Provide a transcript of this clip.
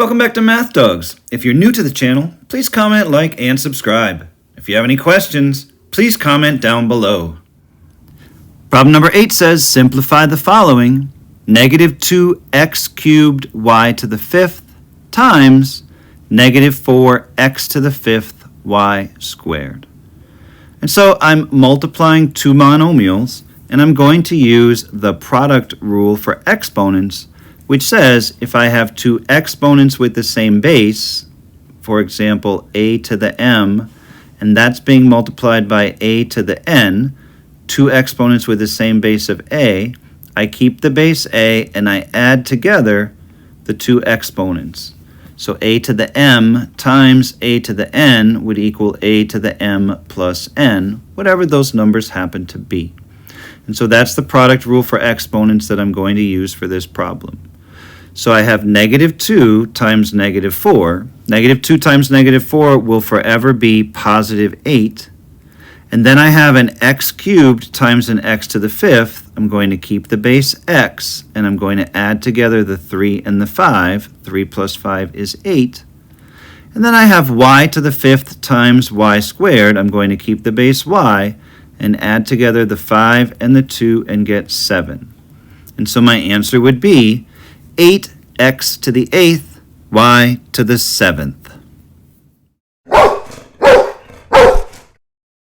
Welcome back to Math Dogs. If you're new to the channel, please comment, like, and subscribe. If you have any questions, please comment down below. Problem number 8 says, simplify the following. Negative 2x cubed y to the 5th times negative 4x to the 5th y squared. And so I'm multiplying two monomials, and I'm going to use the product rule for exponents, which says if I have two exponents with the same base, for example, a to the m, and that's being multiplied by a to the n, two exponents with the same base of a, I keep the base a and I add together the two exponents. So a to the m times a to the n would equal a to the m plus n, whatever those numbers happen to be. And so that's the product rule for exponents that I'm going to use for this problem. So I have negative 2 times negative 4. Negative 2 times negative 4 will forever be positive 8. And then I have an x cubed times an x to the 5th. I'm going to keep the base x, and I'm going to add together the 3 and the 5. 3 plus 5 is 8. And then I have y to the 5th times y squared. I'm going to keep the base y and add together the 5 and the 2 and get 7. And so my answer would be 8x to the 8th, y to the 7th.